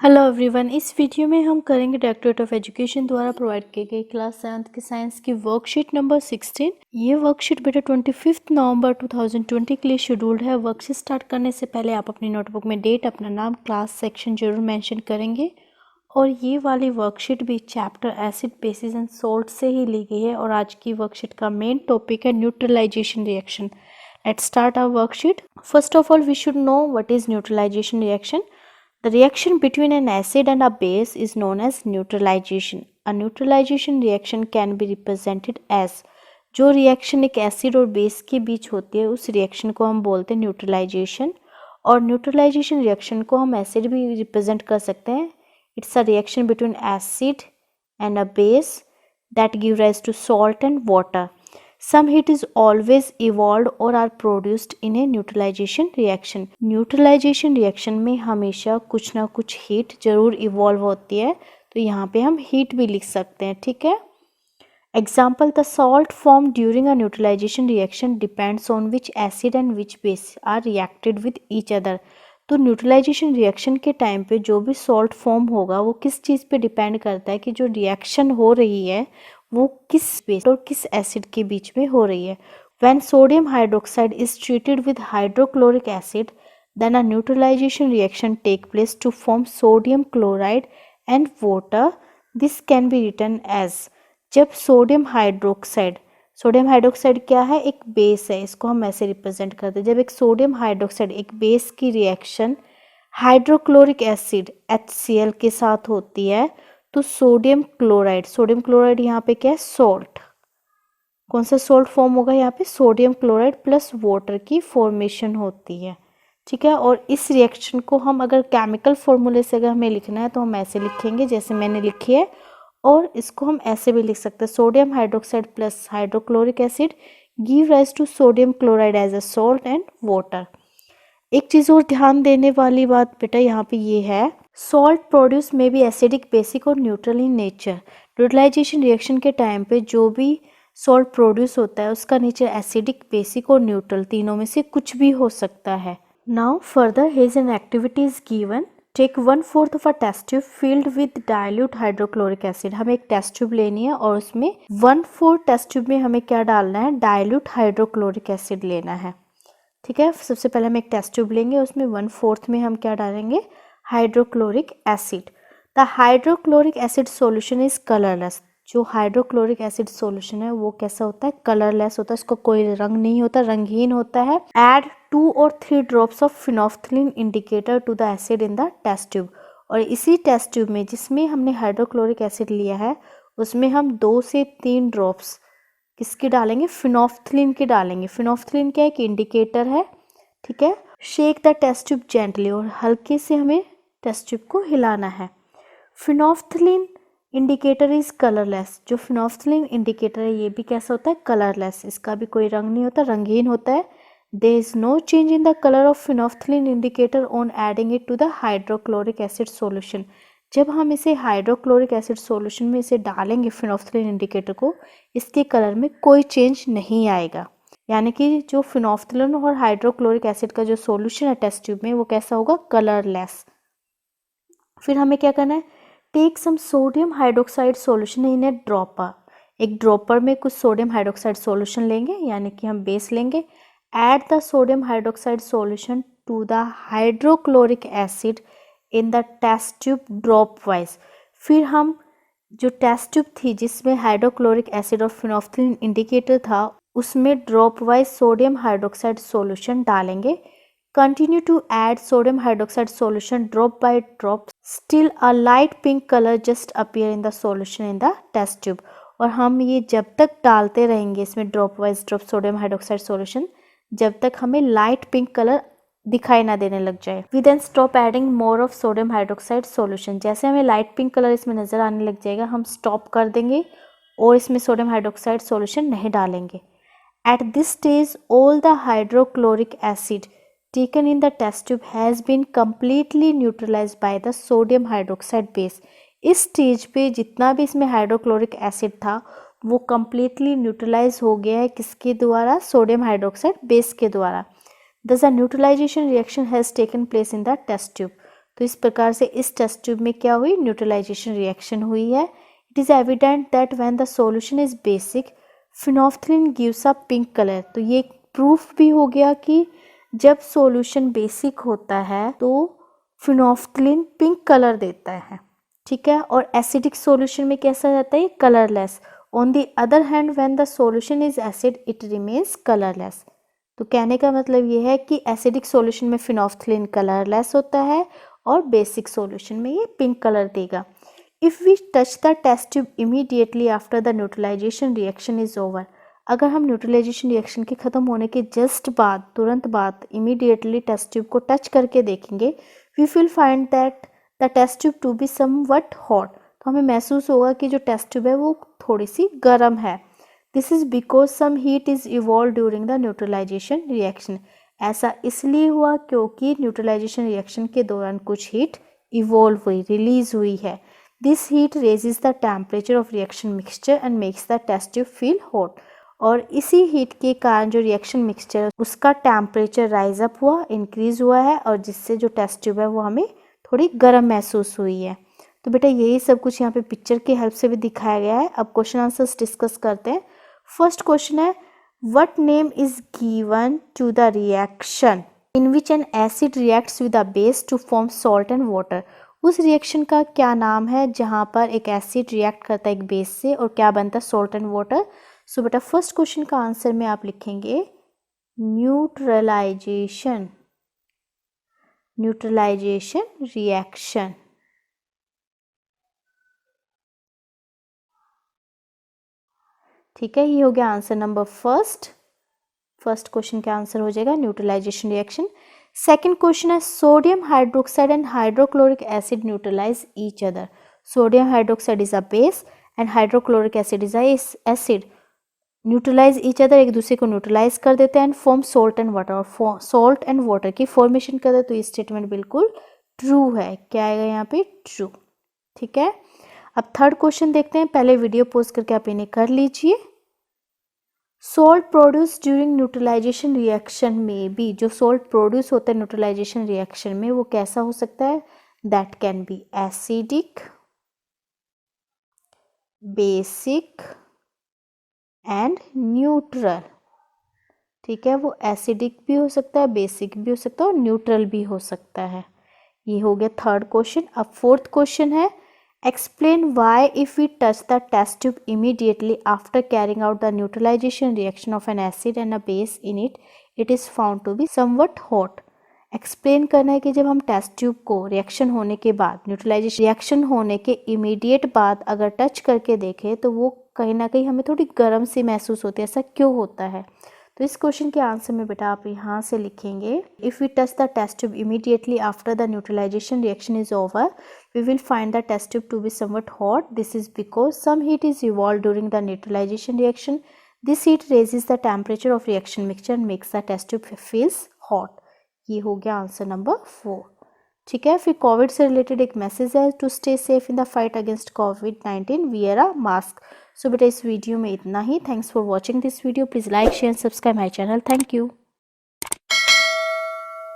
Hello everyone, इस video में हम करेंगे डायरेक्टरेट ऑफ एजुकेशन द्वारा प्रोवाइड की गई क्लास 7 की साइंस की वर्कशीट नंबर 16। ये वर्कशीट बेटा 25 नवंबर 2020 के लिए शेड्यूल्ड है। वर्कशीट स्टार्ट करने से पहले आप अपनी नोटबुक में डेट, अपना नाम, क्लास, सेक्शन जरूर मेंशन करेंगे। और ये वाली वर्कशीट भी chapter acid, basis and salt से ही ली गई है। और आज की वर्कशीट का मेन टॉपिक है neutralisation reaction. Let's start our worksheet. First of all we should know what is neutralisation reaction. The reaction between an acid and a base is known as neutralization. A neutralization reaction can be represented as, जो reaction एक acid और base के बीच होती है उस reaction को हम बोलते हैं न्यूट्रलाइजेशन। और न्यूट्रलाइजेशन रिएक्शन को हम ऐसे भी रिप्रेजेंट कर सकते हैं. It's a reaction between acid and a base that give rise to salt and water. Some heat is always evolved or are produced in a neutralization reaction. Neutralization reaction में हमेशा कुछ ना कुछ हीट जरूर evolve होती है, तो यहाँ पे हम हीट भी लिख सकते हैं. ठीक है. Example, the salt formed during a neutralization reaction depends on which acid and which base are reacted with each other. तो न्यूट्रलाइजेशन रिएक्शन के टाइम पे जो भी सॉल्ट फॉर्म होगा वो किस चीज़ पे डिपेंड करता है कि जो रिएक्शन हो रही है वो किस बेस और किस एसिड के बीच में हो रही है. When sodium hydroxide is treated with hydrochloric acid, then a neutralization reaction take place to form sodium chloride and water. This can be written as, जब सोडियम हाइड्रोक्साइड क्या है, एक बेस है, इसको हम ऐसे रिप्रेजेंट करते हैं. जब एक सोडियम हाइड्रोक्साइड एक बेस की रिएक्शन हाइड्रोक्लोरिक एसिड HCl के साथ होती है तो सोडियम क्लोराइड यहाँ पे क्या है, सॉल्ट. कौन सा सॉल्ट फॉर्म होगा यहाँ पे, सोडियम क्लोराइड प्लस वाटर की फॉर्मेशन होती है. ठीक है. और इस रिएक्शन को हम अगर केमिकल फॉर्मूले से अगर हमें लिखना है तो हम ऐसे लिखेंगे जैसे मैंने लिखी है. और इसको हम ऐसे भी लिख सकते हैं, sodium hydroxide plus hydrochloric acid give rise to sodium chloride as a salt and water. एक चीज़ और ध्यान देने वाली बात बेटा यहाँ पे ये है, सॉल्ट प्रोड्यूस में भी एसिडिक, बेसिक और neutral in nature. Neutralisation reaction के टाइम पे जो भी सॉल्ट प्रोड्यूस होता है उसका नेचर एसिडिक, बेसिक और न्यूट्रल तीनों में से कुछ भी हो सकता है. Now further his an activity is given. Take 1/4 of a test tube filled with dilute hydrochloric acid. हमें एक टेस्ट ट्यूब लेनी है और उसमें 1/4 टेस्ट ट्यूब में हमें क्या डालना है, डाइल्यूट हाइड्रोक्लोरिक एसिड लेना है. ठीक है. सबसे पहले हम एक टेस्ट ट्यूब लेंगे, उसमें 1/4 में हम क्या डालेंगे, hydrochloric acid. The hydrochloric acid solution is colourless. जो हाइड्रोक्लोरिक एसिड सॉल्यूशन है वो कैसा होता है, कलरलेस होता है, इसको कोई रंग नहीं होता, रंगहीन होता है. ऐड 2 और 3 drops of phenolphthalein indicator to the acid in the test tube. और इसी टेस्ट ट्यूब में जिसमें हमने हाइड्रोक्लोरिक एसिड लिया है उसमें हम 2 से 3 ड्रॉप्स किसकी डालेंगे, फिनोफ्थलीन की डालेंगे. फिनोफ्थलीन क्या है, एक इंडिकेटर है. ठीक है. Shake the test tube gently, और हल्के से हमें टेस्ट ट्यूब को हिलाना है. Phenolphthalein indicator is colourless. जो फिनोफ्थलीन इंडिकेटर है ये भी कैसा होता है, कलरलेस, इसका भी कोई रंग नहीं होता, रंगीन होता है. There is no change in the colour of phenolphthalein indicator on adding it to the hydrochloric acid solution. जब हम इसे हाइड्रोक्लोरिक एसिड सॉल्यूशन में इसे डालेंगे फिनोफ्थलीन इंडिकेटर को, इसके कलर में कोई चेंज नहीं आएगा. यानी कि जो फिनोफ्थलीन और हाइड्रोक्लोरिक एसिड का जो सॉल्यूशन है टेस्ट ट्यूब में वो कैसा होगा, कलरलेस. फिर हमें क्या करना है, take some sodium hydroxide solution in a dropper. एक ड्रॉपर में कुछ सोडियम हाइड्रोक्साइड सॉल्यूशन लेंगे, यानी कि हम बेस लेंगे. Add the sodium hydroxide solution to the hydrochloric acid in the test tube dropwise. फिर हम जो टेस्ट ट्यूब थी जिसमें हाइड्रोक्लोरिक एसिड और फिनोफ्थलीन इंडिकेटर था उसमें dropwise sodium hydroxide solution डालेंगे. Continue to add sodium hydroxide solution drop by drop. Still a light pink colour just appear in the solution in the test tube. और हम ये जब तक डालते रहेंगे इसमें drop wise drop sodium hydroxide solution जब तक हमें लाइट पिंक कलर दिखाई ना देने लग जाए. We then stop adding more of sodium hydroxide solution. जैसे हमें लाइट पिंक कलर इसमें नजर आने लग जाएगा हम स्टॉप कर देंगे और इसमें सोडियम हाइड्रोक्साइड सॉल्यूशन नहीं डालेंगे. At this stage all the hydrochloric acid taken in the test tube has been completely neutralized by the sodium hydroxide base. इस स्टेज पे जितना भी इसमें हाइड्रोक्लोरिक एसिड था वो completely न्यूट्रलाइज हो गया है, किसके द्वारा, सोडियम हाइड्रोक्साइड बेस के द्वारा. Thus a neutralization reaction has taken place in the test tube. तो इस प्रकार से इस टेस्ट ट्यूब में क्या हुई, न्यूट्रलाइजेशन रिएक्शन हुई है। It is evident that when the solution is basic phenolphthalein gives a pink colour. तो ये प्रूफ भी हो गया कि जब सॉल्यूशन बेसिक होता है तो फिनोल्फ्थलीन पिंक कलर देता है, ठीक है। और एसिडिक सॉल्यूशन में कैसा रहता है, colourless. On the other hand when the solution is acid it remains colourless. तो कहने का मतलब ये है कि एसिडिक सॉल्यूशन में फिनोल्फ्थलीन कलरलेस होता है और बेसिक सॉल्यूशन में ये पिंक कलर देगा। If we touch the test tube immediately after the neutralisation reaction is over, अगर हम न्यूट्रलाइजेशन रिएक्शन के ख़त्म होने के जस्ट बाद, तुरंत बाद, इमीडिएटली टेस्ट ट्यूब को टच करके देखेंगे, we will find that the test tube to be somewhat hot. तो हमें महसूस होगा कि जो टेस्ट ट्यूब है वो थोड़ी सी गर्म है। This is because some heat is evolve during the neutralisation reaction. ऐसा इसलिए हुआ क्योंकि न्यूट्रलाइजेशन रिएक्शन के दौरान कुछ हीट इवॉल्व हुई, रिलीज हुई है। This heat raises the temperature of reaction mixture and makes the test tube feel hot. और इसी हीट के कारण जो रिएक्शन मिक्सचर उसका टेम्परेचर राइज अप हुआ, इंक्रीज हुआ है, और जिससे जो टेस्ट ट्यूब है वो हमें थोड़ी गर्म महसूस हुई है। तो बेटा यही सब कुछ यहाँ पे पिक्चर की हेल्प से भी दिखाया गया है। अब क्वेश्चन आंसर्स डिस्कस करते हैं। फर्स्ट क्वेश्चन है, what name is given to the reaction in which an acid reacts with a base to form salt and water. उस रिएक्शन का क्या नाम है जहाँ पर एक एसिड रिएक्ट करता है एक बेस से और क्या बनता है, सॉल्ट एंड वाटर। सो बेटा फर्स्ट क्वेश्चन का आंसर में आप लिखेंगे न्यूट्रलाइजेशन, न्यूट्रलाइजेशन रिएक्शन। ठीक है, ये हो गया आंसर नंबर फर्स्ट क्वेश्चन का आंसर हो जाएगा न्यूट्रलाइजेशन रिएक्शन। सेकंड क्वेश्चन है, sodium hydroxide and hydrochloric acid neutralise each other. Sodium hydroxide is a base and hydrochloric acid is an acid. Neutralise each other, एक दूसरे को neutralise कर देते हैं, and form salt and water, और salt and water की formation कर दे। तो ये स्टेटमेंट बिल्कुल ट्रू है। क्या आएगा यहाँ पे, ट्रू। ठीक है, अब थर्ड क्वेश्चन देखते हैं। पहले वीडियो पॉज करके आप इन्हें कर लीजिए। Salt produce during neutralisation reaction में भी, जो सॉल्ट प्रोड्यूस होता है न्यूट्रलाइजेशन रिएक्शन में वो कैसा हो सकता है, that can be acidic, basic and neutral. ठीक है, वो एसिडिक भी हो सकता है, बेसिक भी हो सकता है और न्यूट्रल भी हो सकता है। ये हो गया थर्ड क्वेश्चन। अब फोर्थ क्वेश्चन है, explain why if we touch the test tube immediately after carrying out the neutralization reaction of an acid and a base in it, it is found to be somewhat hot. Explain करना है कि जब हम test tube को reaction होने के बाद, neutralisation reaction होने के इमीडिएट बाद अगर टच करके देखें तो वो कहीं ना कहीं हमें थोड़ी गर्म सी महसूस होती है। ऐसा क्यों होता है? तो इस क्वेश्चन के आंसर में बेटा आप यहाँ से लिखेंगे, if we touch the test tube immediately after the neutralisation reaction is over, we will find the test tube to be somewhat hot. This is because some heat is evolved during the neutralization reaction. This heat raises the temperature of reaction mixture and makes the test tube feels hot. ये हो गया answer number 4। ठीक है, फिर Covid से related एक message है, to stay safe in the fight against कोविड-19 वियर अ मास्क। सो बेटा इस वीडियो में इतना ही। Thanks for watching this video. Please like share subscribe my channel. Thank you.